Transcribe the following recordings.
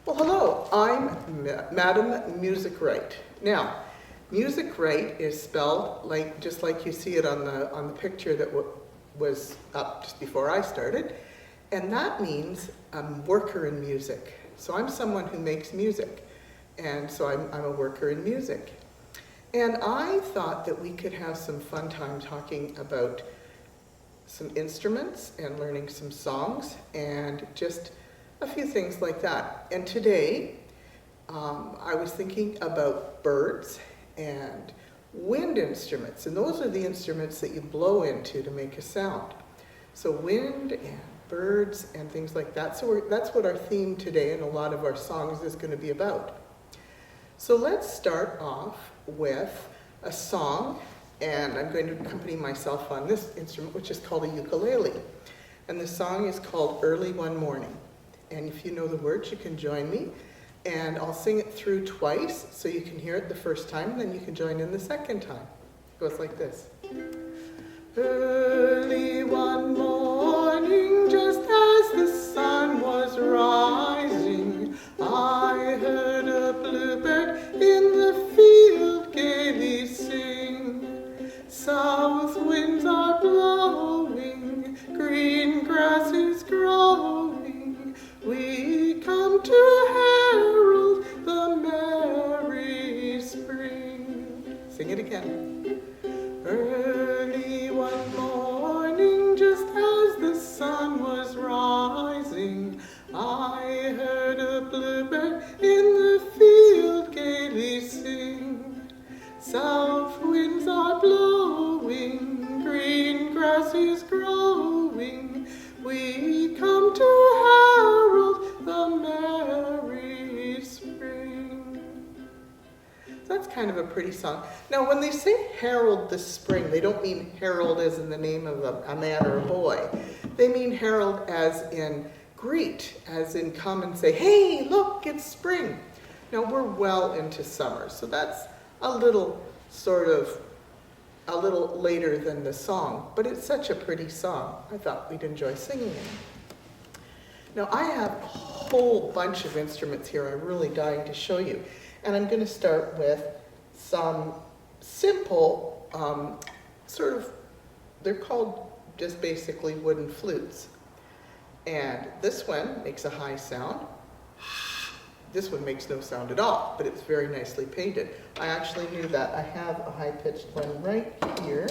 Well, hello, I'm Madam Music Wright. Now, Music Wright is spelled just like you see it on the picture that was up just before I started, and that means I'm worker in music. So I'm someone who makes music, and so I'm a worker in music. And I thought that we could have some fun time talking about some instruments and learning some songs and just a few things like that. And today, I was thinking about birds and wind instruments, and those are the instruments that you blow into to make a sound. So wind and birds and things like that. So that's what our theme today and a lot of our songs is going to be about. So let's start off with a song, and I'm going to accompany myself on this instrument, which is called a ukulele. And the song is called Early One Morning. And if you know the words, you can join me. And I'll sing it through twice, so you can hear it the first time, and then you can join in the second time. It goes like this. Early one morning, just as the sun was rising, I heard a bluebird in the field gaily sing. South winds are blowing, green grass is growing, we come to herald the merry spring. Sing it again. Early one morning, just as the sun was rising, I heard a bluebird in the field gaily sing. South winds are blowing, green grass is growing, we come to herald the merry spring. That's kind of a pretty song. Now, when they say herald the spring, they don't mean herald as in the name of a man or a boy. They mean herald as in greet, as in come and say, hey, look, it's spring. Now, we're well into summer, so that's a little later than the song, but it's such a pretty song. I thought we'd enjoy singing it. Now, I have a whole bunch of instruments here I'm really dying to show you. And I'm going to start with some simple, they're called just basically wooden flutes. And this one makes a high sound. This one makes no sound at all, but it's very nicely painted. I actually knew that. I have a high-pitched one right here.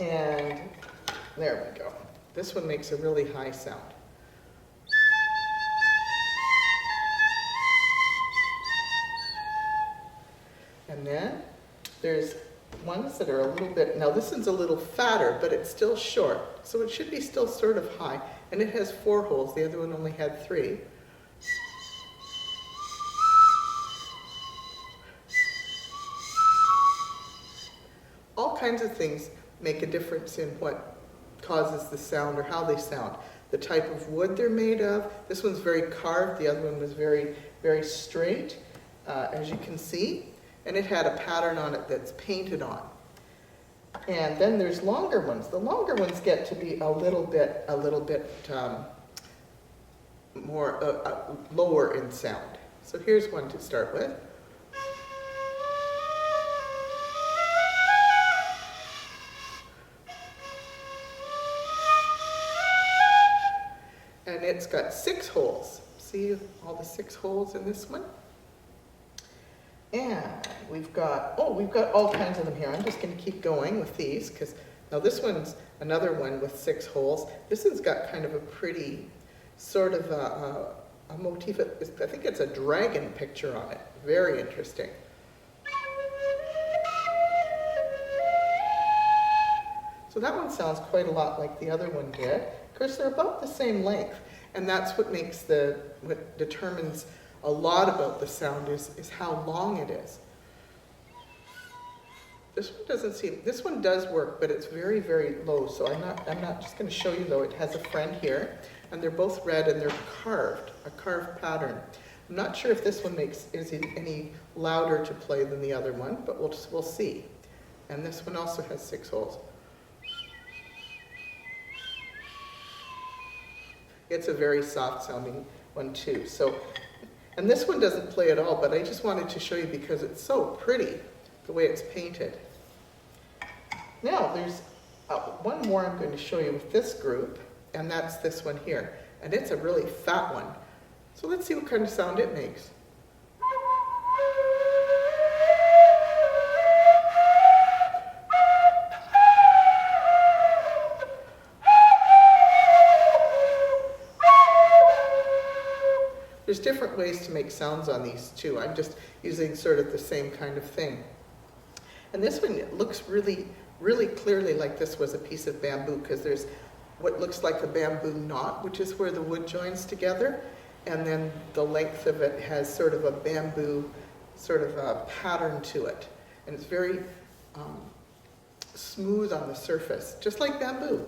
And there we go. This one makes a really high sound. And then there's ones that are a little bit, now this one's a little fatter, but it's still short. So it should be still sort of high. And it has 4 holes. The other one only had 3. All kinds of things make a difference in what causes the sound or how they sound. The type of wood they're made of. This one's very carved. The other one was very, very straight, as you can see. And it had a pattern on it that's painted on. And then there's longer ones. The longer ones get to be a little bit more lower in sound. So here's one to start with. And it's got 6 holes. See all the 6 holes in this one? And we've got all kinds of them here. I'm just going to keep going with these because now this one's another one with 6 holes. This one's got kind of a pretty sort of a motif. I think it's a dragon picture on it. Very interesting. So that one sounds quite a lot like the other one did. Of course, they're about the same length, and that's what determines a lot about the sound is how long it is. This one does work, but it's very, very low. So I'm not just going to show you though. It has a friend here, and they're both red and they're carved, a carved pattern. I'm not sure if this one is any louder to play than the other one, but we'll see. And this one also has 6 holes. It's a very soft sounding one too. So And this one doesn't play at all, but I just wanted to show you because it's so pretty, the way it's painted. Now, there's one more I'm going to show you with this group, and that's this one here. And it's a really fat one. So let's see what kind of sound it makes. There's different ways to make sounds on these too. I'm just using sort of the same kind of thing. And this one looks really clearly like this was a piece of bamboo, because there's what looks like a bamboo knot, which is where the wood joins together, and then the length of it has sort of a bamboo sort of a pattern to it. And it's very smooth on the surface, just like bamboo.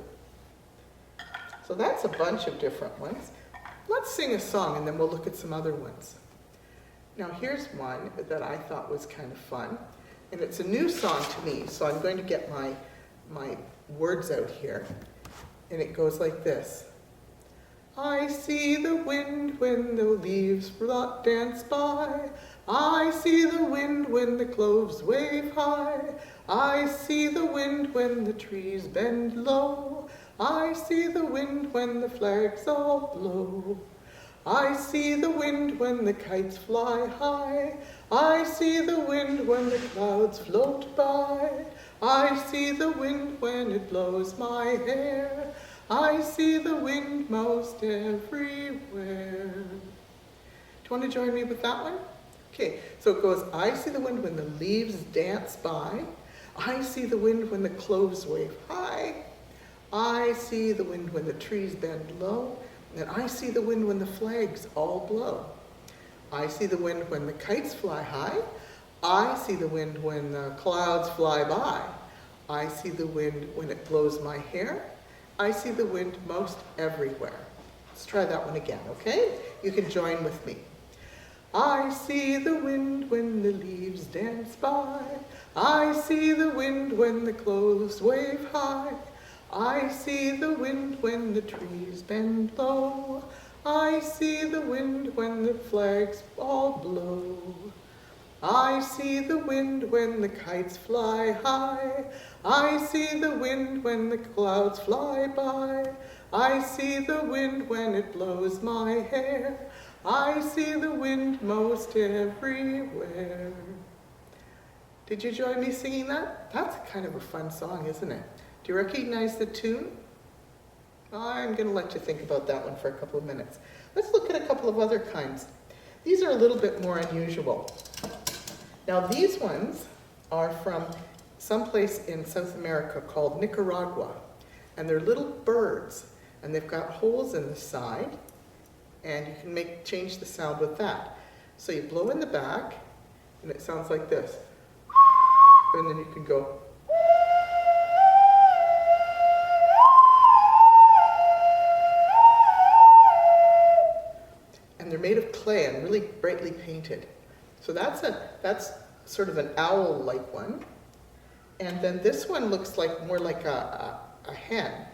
So that's a bunch of different ones. Let's sing a song and then we'll look at some other ones. Now here's one that I thought was kind of fun. And it's a new song to me, so I'm going to get my words out here. And it goes like this. I see the wind when the leaves dance by. I see the wind when the cloves wave high. I see the wind when the trees bend low. I see the wind when the flags all blow. I see the wind when the kites fly high. I see the wind when the clouds float by. I see the wind when it blows my hair. I see the wind most everywhere. Do you want to join me with that one? Okay, so it goes, I see the wind when the leaves dance by. I see the wind when the cloves wave high. I see the wind when the trees bend low. And I see the wind when the flags all blow. I see the wind when the kites fly high. I see the wind when the clouds fly by. I see the wind when it blows my hair. I see the wind most everywhere. Let's try that one again, okay? You can join with me. I see the wind when the leaves dance by. I see the wind when the cloves wave high. I see the wind when the trees bend low. I see the wind when the flags all blow. I see the wind when the kites fly high. I see the wind when the clouds fly by. I see the wind when it blows my hair. I see the wind most everywhere. Did you join me singing that? That's kind of a fun song, isn't it? Do you recognize the tune? I'm going to let you think about that one for a couple of minutes. Let's look at a couple of other kinds. These are a little bit more unusual. Now these ones are from someplace in South America called Nicaragua. And they're little birds. And they've got holes in the side. And you can change the sound with that. So you blow in the back, and it sounds like this. And then you can go. And they're made of clay and really brightly painted. So that's sort of an owl-like one. And then this one looks like more like a hen.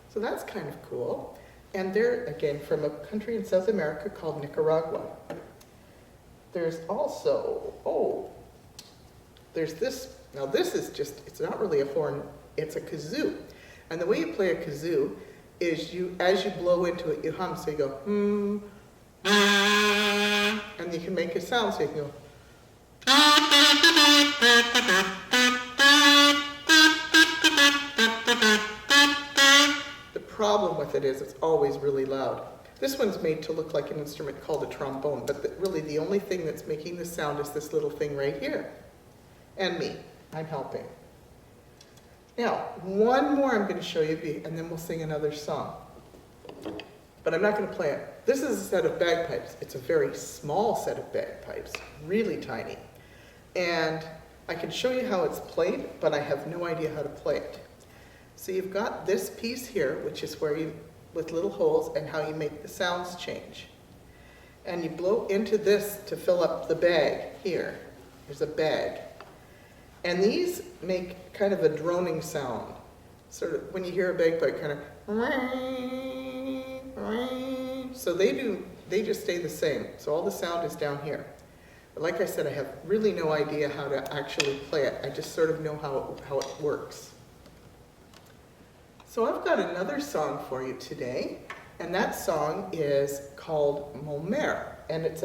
So that's kind of cool. And they're, again, from a country in South America called Nicaragua. There's also, there's this. Now this is just, it's not really a horn, it's a kazoo. And the way you play a kazoo is as you blow into it, you hum, so you go, hmm, and you can make a sound, so you can go, the problem with it is it's always really loud. This one's made to look like an instrument called a trombone, but really the only thing that's making the sound is this little thing right here. And me, I'm helping. Now, one more I'm going to show you, and then we'll sing another song. But I'm not going to play it. This is a set of bagpipes. It's a very small set of bagpipes, really tiny. And I can show you how it's played, but I have no idea how to play it. So you've got this piece here, which is where with little holes, and how you make the sounds change. And you blow into this to fill up the bag here. There's a bag. And these make kind of a droning sound. Sort of, when you hear a bagpipe, kind of, so they just stay the same. So all the sound is down here. But like I said, I have really no idea how to actually play it. I just sort of know how it works. So I've got another song for you today, and that song is called Mon Mère, and it's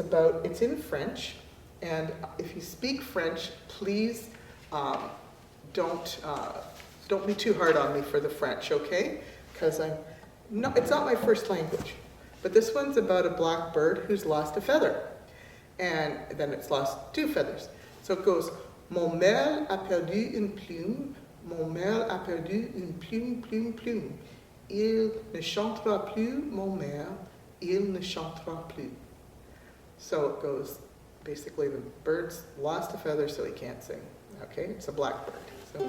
in French, and if you speak French, please don't be too hard on me for the French, okay? Because it's not my first language, but this one's about a black bird who's lost a feather, and then it's lost 2 feathers. So it goes, Mon mère a perdu une plume. Mon mère a perdu une plume, plume, plume. Il ne chantera plus, mon mère. Il ne chantera plus. So it goes, basically the bird's lost a feather, so he can't sing. Okay, it's a blackbird. So,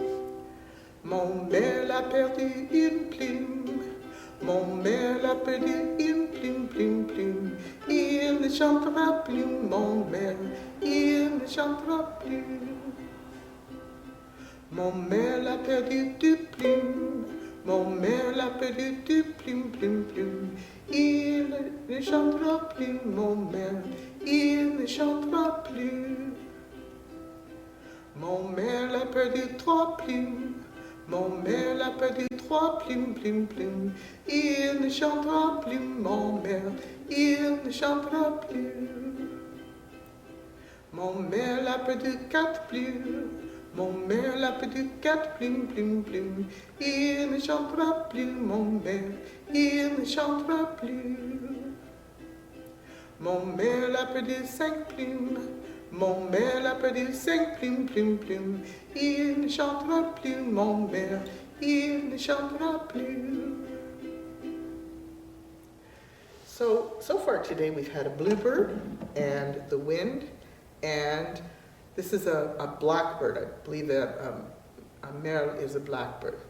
mon mère a perdu une plume. Mon mère a perdu une plume, plume, plume. Il ne chantera plus, mon mère. Il ne chantera plus. Mon mère a perdu 2 plumes, mon mère a perdu 2 plumes, plumes, plumes. Il ne chantera plus, mon mère, il ne chantera plus. Mon mère a perdu 3 plumes, mon mère a perdu 3 plumes, plumes, plumes. Il ne chantera plus, mon mère, il ne chantera plus. Mon mère a perdu 4 plumes. Mon mère a perdu 4 plumes, plumes, plumes. Il ne chantera plus, mon mère, il ne chantera plus. Mon mère a perdu 5 plumes. Mon mère a perdu 5 plumes, plumes, plumes. Il ne chantera plus, mon mère, il ne chantera plus. So far today we've had a bluebird and the wind, and this is a blackbird. I believe that a merle is a blackbird.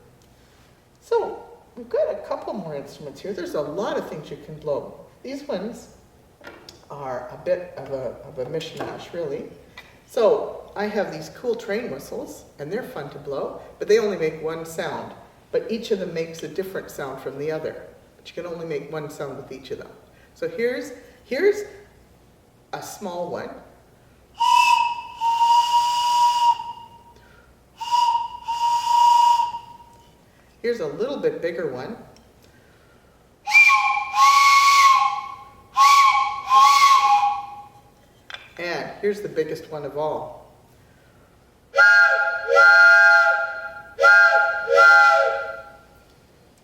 So we've got a couple more instruments here. There's a lot of things you can blow. These ones are a bit of a mishmash, really. So I have these cool train whistles, and they're fun to blow, but they only make one sound. But each of them makes a different sound from the other. But you can only make one sound with each of them. So here's a small one. Here's a little bit bigger one. And here's the biggest one of all.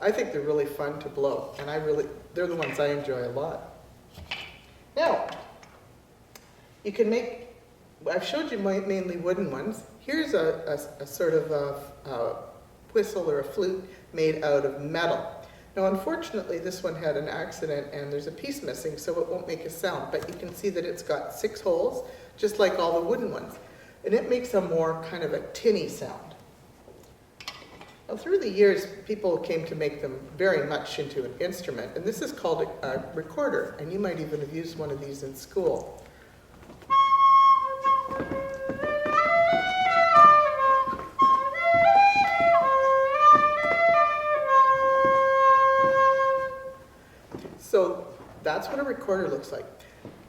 I think they're really fun to blow, and they're the ones I enjoy a lot. Now, you can make, I've showed you mainly wooden ones. Here's a sort of a whistle or a flute made out of metal. Now unfortunately this one had an accident and there's a piece missing, so it won't make a sound, but you can see that it's got 6 holes, just like all the wooden ones. And it makes a more kind of a tinny sound. Now through the years, people came to make them very much into an instrument, and this is called a recorder, and you might even have used one of these in school. So that's what a recorder looks like.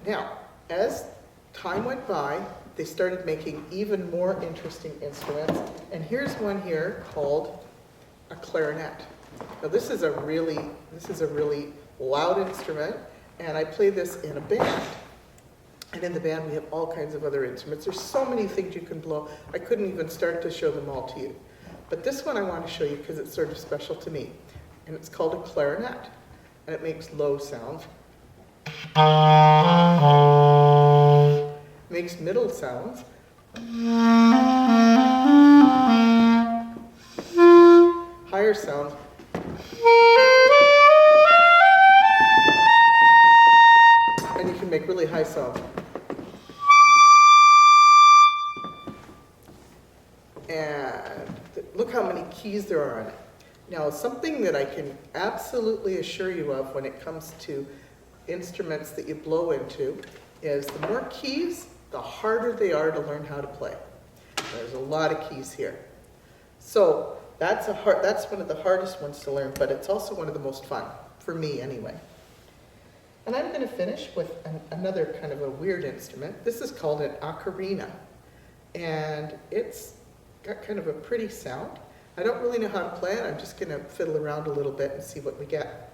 Now, as time went by, they started making even more interesting instruments. And here's one here called a clarinet. Now this is a really loud instrument, and I play this in a band. And in the band we have all kinds of other instruments. There's so many things you can blow. I couldn't even start to show them all to you. But this one I want to show you because it's sort of special to me. And it's called a clarinet. And it makes low sounds. Makes middle sounds. Higher sounds. And you can make really high sounds. And look how many keys there are on it. Now, something that I can absolutely assure you of when it comes to instruments that you blow into is the more keys, the harder they are to learn how to play. There's There's a lot of keys here. So that's one of the hardest ones to learn, but it's also one of the most fun, for me anyway. And I'm going to finish with another kind of a weird instrument. This is called an ocarina, and it's got kind of a pretty sound. I don't really know how to play it. I'm just going to fiddle around a little bit and see what we get.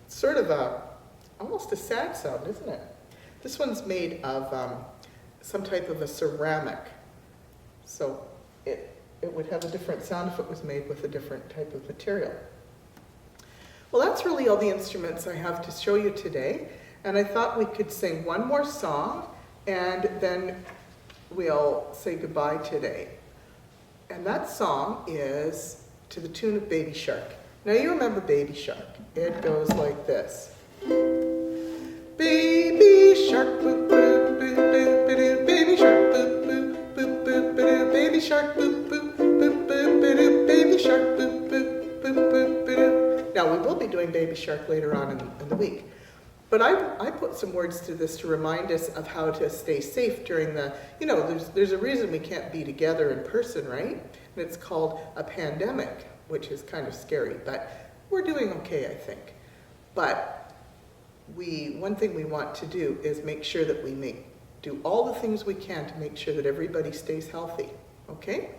Sort of almost a sad sound, isn't it? This one's made of some type of a ceramic, so it would have a different sound if it was made with a different type of material. Well, that's really all the instruments I have to show you today, and I thought we could sing one more song, and then we'll say goodbye today. And that song is to the tune of Baby Shark. Now you remember Baby Shark. It goes like this. Baby shark, boo boo boo boo boo, baby shark, boo boo boo boo boo, baby shark, boo boo boo boo boo, baby shark, boo boo boo boo boo. Now we will be doing Baby Shark later on in the week, but I put some words to this to remind us of how to stay safe during the, there's a reason we can't be together in person, right? And it's called a pandemic, which is kind of scary, but we're doing okay, I think. But one thing we want to do is make sure that we do all the things we can to make sure that everybody stays healthy, okay?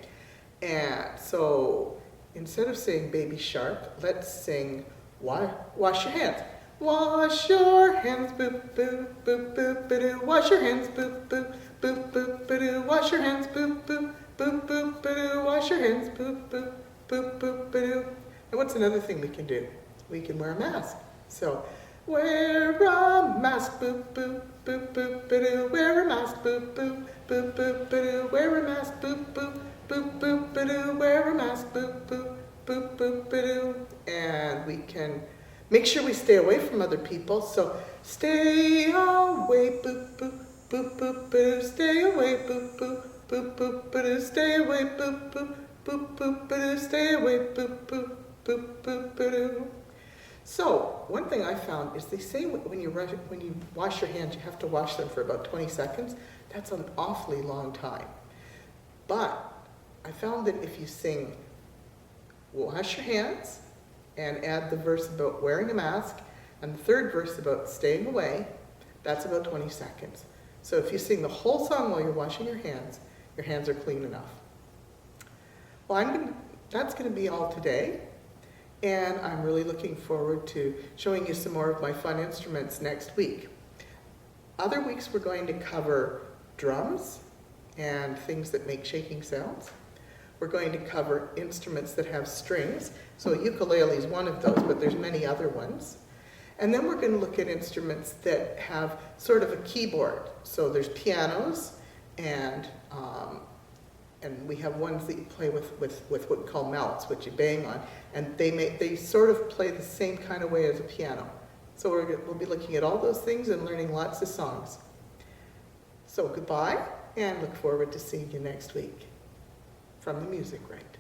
And so instead of saying Baby Shark, let's sing Wash Your Hands. Wash your hands, boop, boop, boop, boop, ba-doo. Wash your hands, boop, boop, boop, boop, ba-doo. Wash your hands, boop, boop, boop, boop, ba-doo. Wash your hands, boop, boop, boop, boop, ba-doo. And what's another thing we can do? We can wear a mask. So, wear a mask, boop, boop, boop, boop, ba-doo. Wear a mask, boop, boop, boop, boop, ba-doo. Wear a mask, boop, boop, boop, boop, ba-doo. Wear a mask, boop, boop, boop, boop, ba-doo. And we can make sure we stay away from other people. So, stay away, boop, boop, boop, boop, ba-doo. Stay away, boop, boop, boop, boop, ba-doo. Stay away, boop, boop, boop, boop, ba-doo. Stay away, boop, boop, boop, boop, ba-doo. So, one thing I found is they say when you wash your hands, you have to wash them for about 20 seconds. That's an awfully long time. But I found that if you sing wash your hands and add the verse about wearing a mask and the third verse about staying away, that's about 20 seconds. So if you sing the whole song while you're washing your hands are clean enough. Well, that's going to be all today. And I'm really looking forward to showing you some more of my fun instruments next week. Other weeks we're going to cover drums and things that make shaking sounds. We're going to cover instruments that have strings. So a ukulele is one of those, but there's many other ones. And then we're going to look at instruments that have sort of a keyboard. So there's pianos and we have ones that you play with what we call mallets, which you bang on, and they sort of play the same kind of way as a piano. So we'll be looking at all those things and learning lots of songs. So goodbye, and look forward to seeing you next week from the Music Wright.